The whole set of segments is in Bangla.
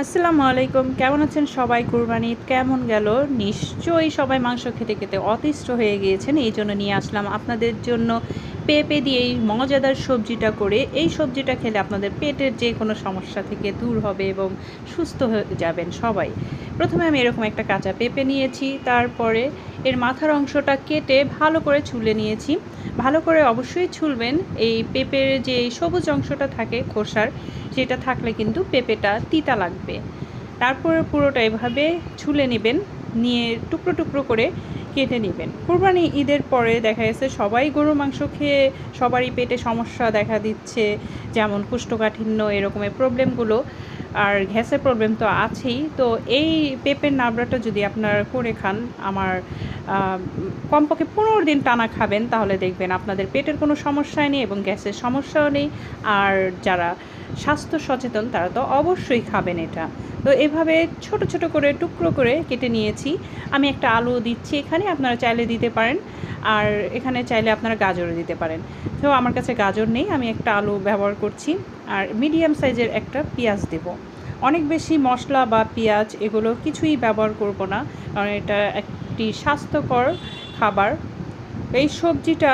আসসালামু আলাইকুম। কেমন আছেন সবাই? কুরবানি ঈদ কেমন গেল? নিশ্চয়ই সবাই মাংস খেতে, খেতে অতিষ্ঠ হয়ে গিয়েছেন। এইজন্য নিয়ে আসলাম আপনাদের জন্য পেঁপে দিয়ে এই মজাদার সবজিটা করে। এই সবজিটা খেলে আপনাদের পেটের যেকোনো সমস্যা থেকে দূর হবে এবং সুস্থ হয়ে যাবেন সবাই। প্রথমে আমি এরকম একটা কাঁচা পেঁপে নিয়েছি। তারপরে এর মাথার অংশটা কেটে ভালো করে ছুলে নিয়েছি। ভালো করে অবশ্যই ছুলবেন। এই পেঁপের যে সবুজ অংশটা থাকে খোসার, সেটা থাকলে কিন্তু পেঁপেটা তিতা লাগবে। তারপরে পুরোটা এভাবে ছুলে নেবেন, নিয়ে টুকরো টুকরো করে কেটে নেবেন। কুরবানি ঈদের পরে দেখা গেছে সবাই গরুর মাংস খেয়ে সবারই পেটে সমস্যা দেখা দিচ্ছে, যেমন কোষ্ঠকাঠিন্য এরকমের প্রবলেমগুলো, আর গ্যাসের প্রবলেম তো আছেই। তো এই পেঁপের নাবড়াটা যদি আপনারা করে খান, আমার কমপক্ষে 15 দিন টানা খাবেন, তাহলে দেখবেন আপনাদের পেটের কোনো সমস্যাই নেই এবং গ্যাসের সমস্যাও নেই। আর যারা স্বাস্থ্য সচেতন তারা তো অবশ্যই খাবেন এটা। তো এভাবে ছোট ছোট করে টুকরো করে কেটে নিয়েছি। আমি একটা আলু দিচ্ছি এখানে, আপনারা চাইলে দিতে পারেন। আর এখানে চাইলে আপনারা গাজরও দিতে পারেন। তো আমার কাছে গাজর নেই, আমি একটা আলু ব্যবহার করছি। আর মিডিয়াম সাইজের একটা পেঁয়াজ দেব। অনেক বেশি মশলা বা পেঁয়াজ এগুলো কিছুই ব্যবহার করব না, কারণ এটা একটি স্বাস্থ্যকর খাবার। এই সবজিটা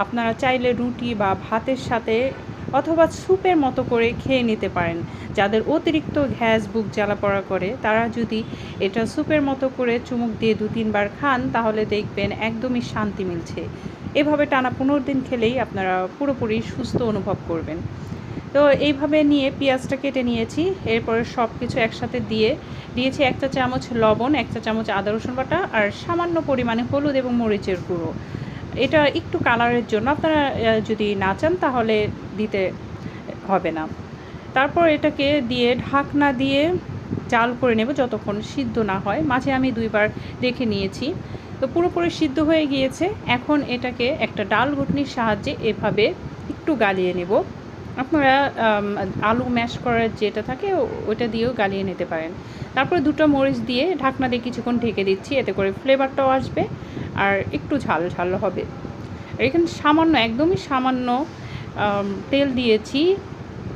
আপনারা চাইলে রুটি বা ভাতের সাথে অথবা স্যুপের মতো করে খেয়ে নিতে পারেন। যাদের অতিরিক্ত গ্যাস, বুক জ্বালা-পোড়া করে, তারা যদি এটা স্যুপের মতো করে চুমুক দিয়ে ২-৩ বার খান, তাহলে দেখবেন একদমই শান্তি মিলছে। এভাবে টানা ১৫ দিন খেলেই আপনারা পুরোপুরি সুস্থ অনুভব করবেন। তো এইভাবে নিয়ে পেঁয়াজটা কেটে নিয়েছি। এরপরে সব কিছু একসাথে দিয়েছি ১ চা চামচ লবণ, ১ চা চামচ আদা রসুন বাটা আর সামান্য পরিমাণে হলুদ এবং মরিচের গুঁড়ো। এটা একটু কালারের জন্য, আপনারা যদি না চান তাহলে দিতে হবে না। তারপর এটাকে দিয়ে ঢাকনা দিয়ে জাল করে নেব যতক্ষণ সিদ্ধ না হয়। মাঝে আমি ২ বার দেখে নিয়েছি। তো পুরোপুরি সিদ্ধ হয়ে গিয়েছে। এখন এটাকে একটা ডাল ঘুটনির সাহায্যে এভাবে একটু গালিয়ে নেব। আপনারা আলু ম্যাশ করার যেটা থাকে ওইটা দিয়েও গালিয়ে নিতে পারেন। তারপরে ২ টা মরিচ দিয়ে ঢাকনা দিয়ে কিছুক্ষণ ঢেকে দিচ্ছি। এতে করে ফ্লেভারটাও আসবে আর একটু ঝাল ঝাল হবে। আর এখানে সামান্য, একদমই সামান্য তেল দিয়েছি।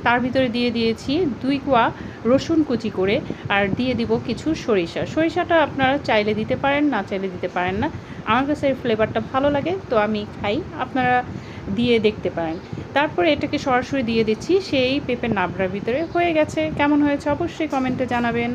তার ভিতরে দিয়ে দিয়েছি ২ কোয়া রসুন কুচি করে, আর দিয়ে দিব কিছু সরিষা। সরিষাটা আপনারা চাইলে দিতে পারেন, না চাইলে দিতে পারেন না। আমার কাছে এর ফ্লেভারটা ভালো লাগে, তো আমি খাই। আপনারা দিয়ে দেখতে পারেন। তারপরে এটাকে সরাসরি দিয়ে দিচ্ছি সেই পেঁপের নাবড়ার ভিতরে। হয়ে গেছে। কেমন হয়েছে অবশ্যই কমেন্টে জানাবেন।